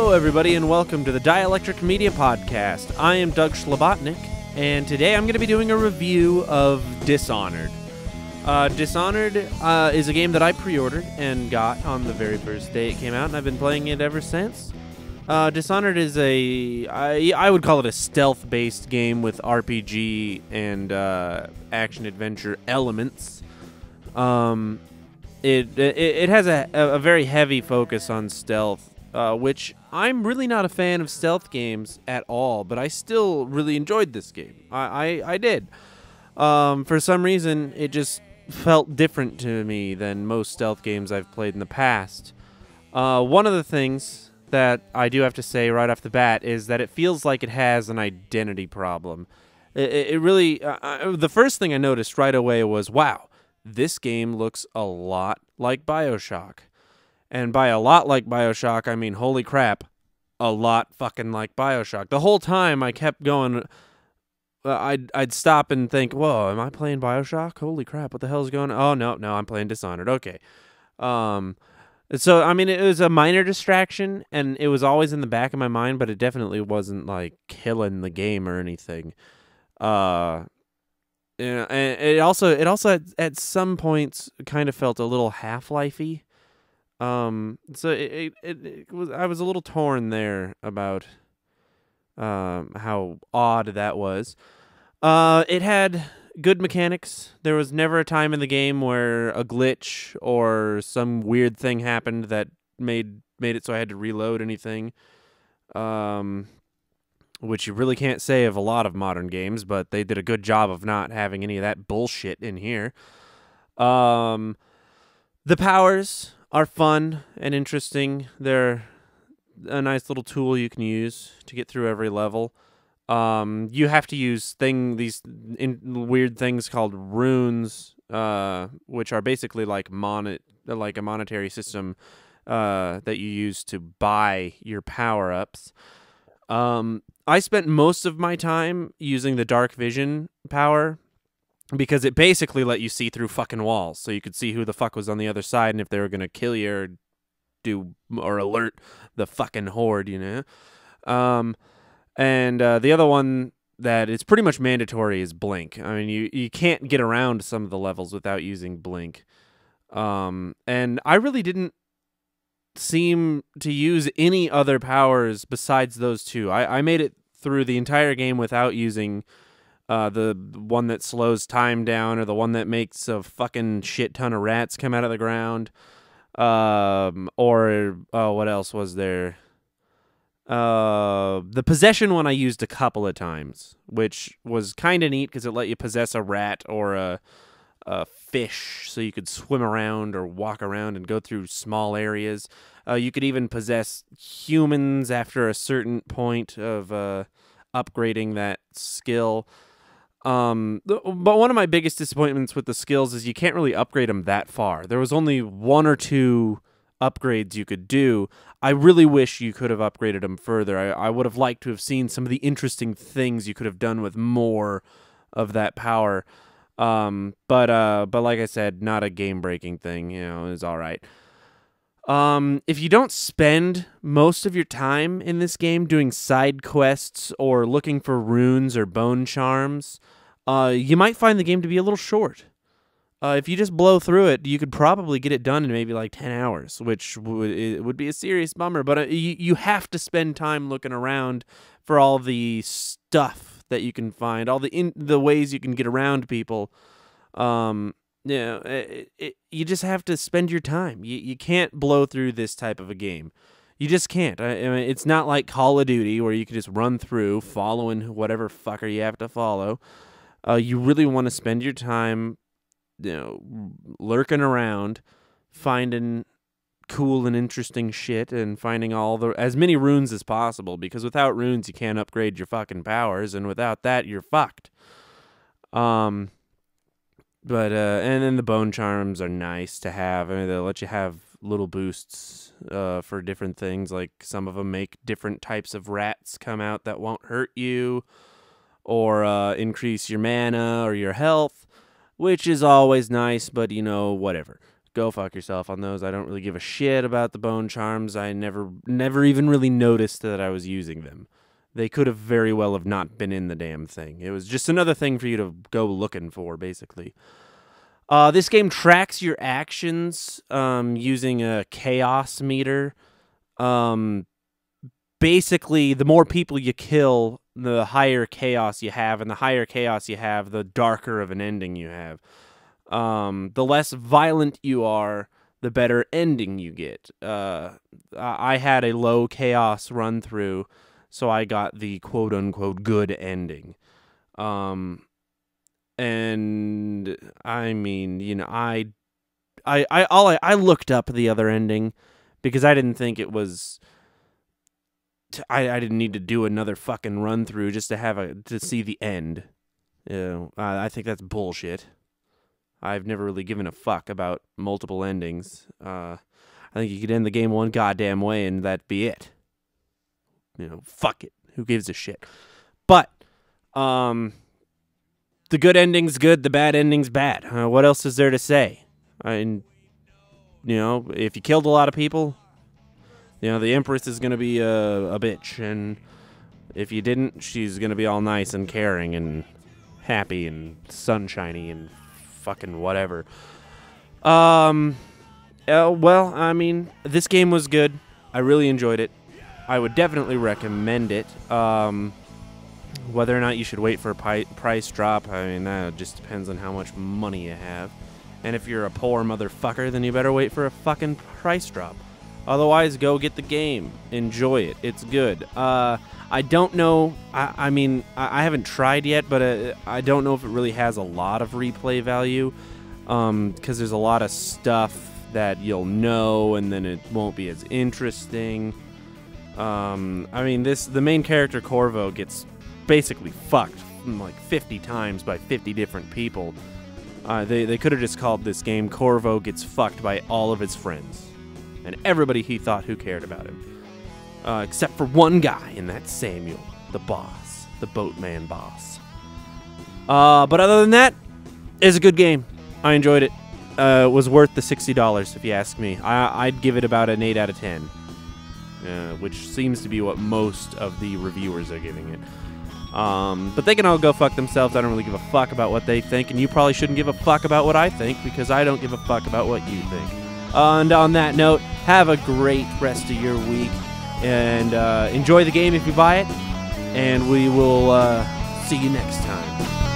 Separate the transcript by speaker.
Speaker 1: Hello, everybody, and welcome to the Dielectric Media Podcast. I am Doug Schlabotnik, and today I'm going to be doing a review of Dishonored. Dishonored is a game that I pre-ordered and got on the very first day it came out, and I've been playing it ever since. Dishonored is I would call it a stealth-based game with RPG and action-adventure elements. It has a very heavy focus on stealth, which I'm really not a fan of stealth games at all, but I still really enjoyed this game. I did. For some reason, it just felt different to me than most stealth games I've played in the past. One of the things that I do have to say right off the bat is that it feels like it has an identity problem. It really, the first thing I noticed right away was, wow, this game looks a lot like BioShock. And by a lot like BioShock, I mean, holy crap, a lot fucking like BioShock. The whole time I kept going, I'd stop and think, whoa, am I playing BioShock? Holy crap, what the hell is going on? Oh, no, I'm playing Dishonored. Okay. So, I mean, it was a minor distraction, and it was always in the back of my mind, but it definitely wasn't, like, killing the game or anything. And it also at some points kind of felt a little Half-Life-y. So it was, I was a little torn there about how odd that was. It had good mechanics. There was never a time in the game where a glitch or some weird thing happened that made it so I had to reload anything. Which you really can't say of a lot of modern games, but they did a good job of not having any of that bullshit in here. The powers are fun and interesting. They're a nice little tool you can use to get through every level. You have to use these weird things called runes, which are basically like a monetary system that you use to buy your power-ups. I spent most of my time using the dark vision power because it basically let you see through fucking walls, so you could see who the fuck was on the other side and if they were gonna kill you or alert the fucking horde, you know. And the other one that is pretty much mandatory is blink. I mean, you can't get around some of the levels without using blink. And I really didn't seem to use any other powers besides those two. I made it through the entire game without using the one that slows time down or the one that makes a fucking shit ton of rats come out of the ground. What else was there? The possession one I used a couple of times, which was kind of neat because it let you possess a rat or a fish so you could swim around or walk around and go through small areas. You could even possess humans after a certain point of upgrading that skill. But one of my biggest disappointments with the skills is you can't really upgrade them that far. There was only one or two upgrades you could do. I really wish you could have upgraded them further. I would have liked to have seen some of the interesting things you could have done with more of that power. But like I said, not a game-breaking thing. You know, it's all right. If you don't spend most of your time in this game doing side quests or looking for runes or bone charms, you might find the game to be a little short. If you just blow through it, you could probably get it done in maybe like 10 hours, which would be a serious bummer. But you have to spend time looking around for all the stuff that you can find, all the ways you can get around people. You just have to spend your time. You can't blow through this type of a game. You just can't. I mean, it's not like Call of Duty where you can just run through following whatever fucker you have to follow. You really want to spend your time, lurking around, finding cool and interesting shit and finding as many runes as possible, because without runes you can't upgrade your fucking powers, and without that you're fucked. And then the bone charms are nice to have. I mean, they'll let you have little boosts for different things. Like some of them make different types of rats come out that won't hurt you, or increase your mana or your health, which is always nice, but whatever. go fuck yourself on those. I don't really give a shit about the bone charms. I never even really noticed that I was using them. They could have very well have not been in the damn thing. It was just another thing for you to go looking for, basically. This game tracks your actions using a chaos meter. Basically, the more people you kill, the higher chaos you have, and the higher chaos you have, the darker of an ending you have. The less violent you are, the better ending you get. I had a low chaos run through, so I got the quote-unquote good ending. And I mean, you know, I looked up the other ending because I didn't think it was. I didn't need to do another fucking run through just to see the end. You know, I think that's bullshit. I've never really given a fuck about multiple endings. I think you could end the game one goddamn way and that'd be it. You know, fuck it. Who gives a shit? But, the good ending's good, the bad ending's bad. What else is there to say? You know, if you killed a lot of people, you know, the Empress is going to be a bitch. And if you didn't, she's going to be all nice and caring and happy and sunshiny and fucking whatever. Well, I mean, this game was good. I really enjoyed it. I would definitely recommend it. Whether or not you should wait for a price drop, I mean, that just depends on how much money you have. And if you're a poor motherfucker, then you better wait for a fucking price drop. Otherwise, go get the game. Enjoy it. It's good. I don't know. I mean, I haven't tried yet, but I don't know if it really has a lot of replay value. Because there's a lot of stuff that you'll know, and then it won't be as interesting. I mean, the main character, Corvo, gets basically fucked like 50 times by 50 different people. They could have just called this game Corvo Gets Fucked by All of His Friends. And everybody he thought who cared about him. Except for one guy, and that's Samuel, the boss. The boatman boss. But other than that, it's a good game. I enjoyed it. It was worth the $60 if you ask me. I'd give it about an 8 out of 10. Which seems to be what most of the reviewers are giving it. But they can all go fuck themselves. I don't really give a fuck about what they think, and you probably shouldn't give a fuck about what I think, because I don't give a fuck about what you think. And on that note, have a great rest of your week, and enjoy the game if you buy it, and we will see you next time.